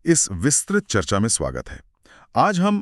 इस विस्तृत चर्चा में स्वागत है। आज हम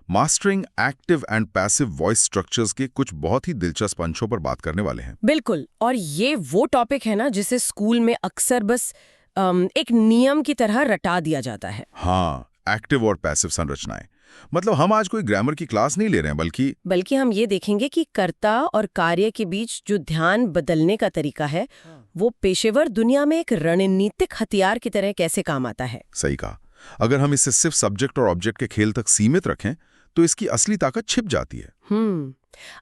mastering active and passive voice structures के कुछ बहुत ही दिलचस्प अंशों पर बात करने वाले हैं। बिल्कुल। और ये वो टॉपिक है ना जिसे स्कूल में अक्सर बस एक नियम की तरह रटा दिया जाता है। हाँ, एक्टिव और पैसिव संरचनाएं। मतलब हम आज कोई ग्रामर की क्लास नहीं ले रहे हैं, बल्कि हम ये देखेंगे कि कर्ता और कार्य के बीच जो ध्यान बदलने का तरीका है वो पेशेवर दुनिया में एक रणनीतिक हथियार की तरह कैसे काम आता है। सही कहा। अगर हम इसे सिर्फ सब्जेक्ट और ऑब्जेक्ट के खेल तक सीमित रखें तो इसकी असली ताकत छिप जाती है।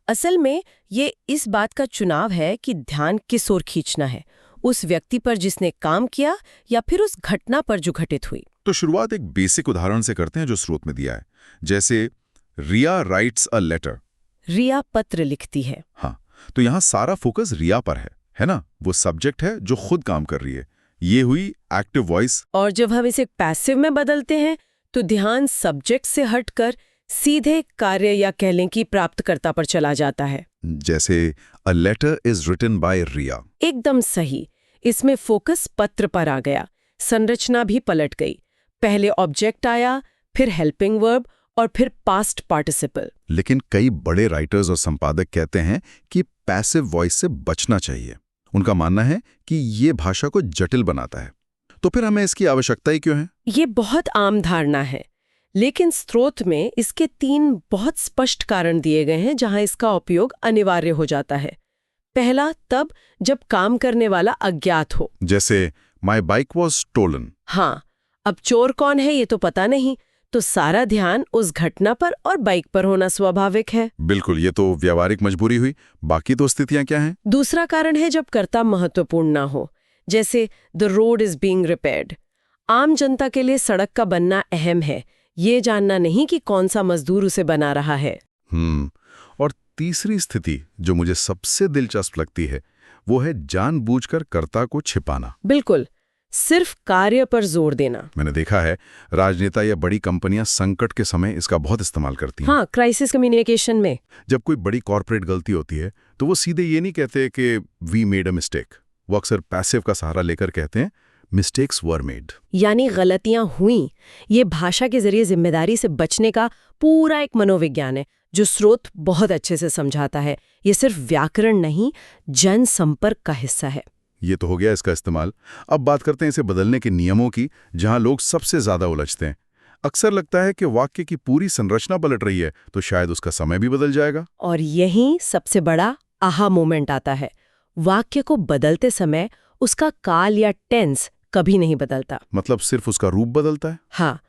असल में ये इस बात का चुनाव है कि ध्यान किस ओर खींचना है, उस व्यक्ति पर जिसने काम किया या फिर उस घटना पर जो घटित हुई। तो शुरुआत एक बेसिक उदाहरण से करते हैं जो स्रोत में दिया है। जैसे रिया राइट्स अ लेटर। रिया पत्र लिखती है। हाँ, तो यहाँ सारा फोकस रिया पर है ना? वो सब्जेक्ट है जो खुद काम कर रही है। ये हुई एक्टिव वॉइस। और जब हम इसे पैसिव में बदलते हैं तो ध्यान सब्जेक्ट से हटकर सीधे कार्य या कह लें कि प्राप्तकर्ता पर चला जाता है। जैसे a letter is written by Riya. एकदम सही। इसमें फोकस पत्र पर आ गया, संरचना भी पलट गई। पहले ऑब्जेक्ट आया, फिर हेल्पिंग वर्ब और फिर पास्ट पार्टिसिपल। लेकिन कई बड़े राइटर्स और संपादक कहते हैं कि पैसिव वॉइस से बचना चाहिए। उनका मानना है कि ये भाषा को जटिल बनाता है। तो फिर हमें इसकी आवश्यकता ही क्यों है? ये बहुत आम धारणा है, लेकिन स्रोत में इसके 3 बहुत स्पष्ट कारण दिए गए हैं जहां इसका उपयोग अनिवार्य हो जाता है। पहला तब जब काम करने वाला अज्ञात हो। जैसे माई बाइक वॉज स्टोलन। हाँ, अब चोर कौन है ये तो पता नहीं, तो सारा ध्यान उस घटना पर और बाइक पर होना स्वाभाविक है। बिल्कुल, ये तो व्यावहारिक मजबूरी हुई। बाकी तो स्थितियां क्या हैं? दूसरा कारण है जब कर्ता महत्वपूर्ण ना हो, जैसे the road is being repaired. आम जनता के लिए सड़क का बनना अहम है, ये जानना नहीं कि कौन सा मजदूर उसे बना रहा है। और तीसरी स्थिति जो मुझे सबसे दिलचस्प लगती है वो है जानबूझकर कर्ता को छिपाना। बिल्कुल, सिर्फ कार्य पर जोर देना। मैंने देखा है राजनेता या बड़ी कंपनियां संकट के समय इसका बहुत इस्तेमाल करती हैं। हाँ, क्राइसिस कम्युनिकेशन में। जब कोई बड़ी कॉर्पोरेट गलती होती है तो वो सीधे ये नहीं कहते कि वी मेड अ मिस्टेक। वो अक्सर पैसिव का सहारा लेकर कहते हैं मिस्टेक्स वर मेड। यानी गलतियां हुई। ये भाषा के जरिए जिम्मेदारी से बचने का पूरा एक मनोविज्ञान है जो स्रोत बहुत अच्छे से समझाता है। ये सिर्फ व्याकरण नहीं, जन संपर्क का हिस्सा है। ये तो हो गया इसका इस्तेमाल। अब बात करते हैं इसे बदलने के नियमों की, जहां लोग सबसे ज्यादा उलझते हैं। अक्सर लगता है कि वाक्य की पूरी संरचना पलट रही है तो शायद उसका समय भी बदल जाएगा। और यही सबसे बड़ा आहा मोमेंट आता है। वाक्य को बदलते समय उसका काल या टेंस कभी नहीं बदलता। मतलब सिर्फ उसका रूप बदलता है। हाँ,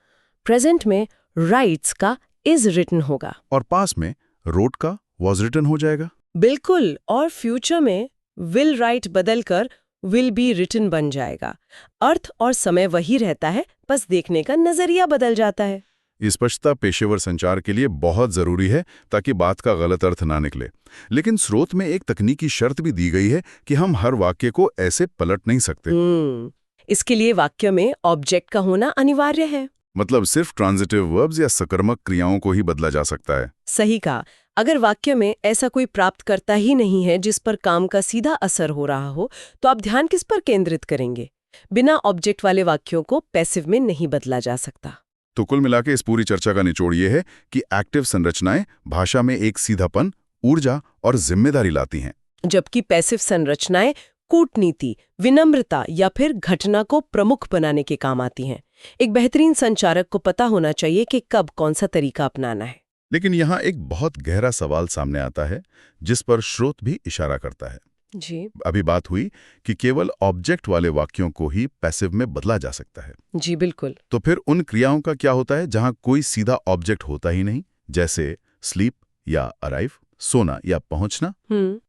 प्रेजेंट में राइट्स का इज रिटन होगा और पास में रोट का वॉज रिटन हो जाएगा। बिल्कुल। और फ्यूचर में विल राइट बदलकर विल बी रिटन बन जाएगा। अर्थ और समय वही रहता है, बस देखने का नजरिया बदल जाता है। स्पष्टता पेशेवर संचार के लिए बहुत जरूरी है ताकि बात का गलत अर्थ ना निकले। लेकिन स्रोत में एक तकनीकी शर्त भी दी गई है कि हम हर वाक्य को ऐसे पलट नहीं सकते। इसके लिए वाक्य में ऑब्जेक्ट का होना अनिवार्य है। मतलब सिर्फ ट्रांजिटिव वर्ब्स या सकर्मक क्रियाओं को ही बदला जा सकता है। सही कहा। अगर वाक्य में ऐसा कोई प्राप्त करता ही नहीं है जिस पर काम का सीधा असर हो रहा हो, तो आप ध्यान किस पर केंद्रित करेंगे? बिना ऑब्जेक्ट वाले वाक्यों को पैसिव में नहीं बदला जा सकता। तो कुल मिलाके इस पूरी चर्चा का निचोड़ ये है कि एक्टिव संरचनाएं भाषा में एक सीधापन, ऊर्जा और जिम्मेदारी लाती हैं, जबकि पैसिव संरचनाएं कूटनीति, विनम्रता या फिर घटना को प्रमुख बनाने के काम आती हैं। एक बेहतरीन संचारक को पता होना चाहिए कि कब कौन सा तरीका अपनाना है। लेकिन यहाँ एक बहुत गहरा सवाल सामने आता है जिस पर स्रोत भी इशारा करता है। जी। अभी बात हुई कि केवल ऑब्जेक्ट वाले वाक्यों को ही पैसिव में बदला जा सकता है। जी बिल्कुल। तो फिर उन क्रियाओं का क्या होता है जहां कोई सीधा ऑब्जेक्ट होता ही नहीं, जैसे स्लीप या अराइव, सोना या पहुंचना?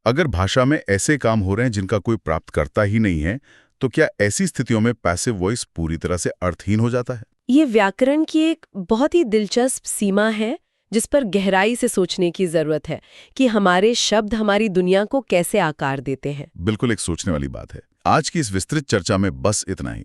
अगर भाषा में ऐसे काम हो रहे हैं जिनका कोई प्राप्तकर्ता ही नहीं है, तो क्या ऐसी स्थितियों में पैसिव वॉइस पूरी तरह से अर्थहीन हो जाता है? ये व्याकरण की एक बहुत ही दिलचस्प सीमा है जिस पर गहराई से सोचने की जरूरत है कि हमारे शब्द हमारी दुनिया को कैसे आकार देते हैं। बिल्कुल एक सोचने वाली बात है। आज की इस विस्तृत चर्चा में बस इतना ही।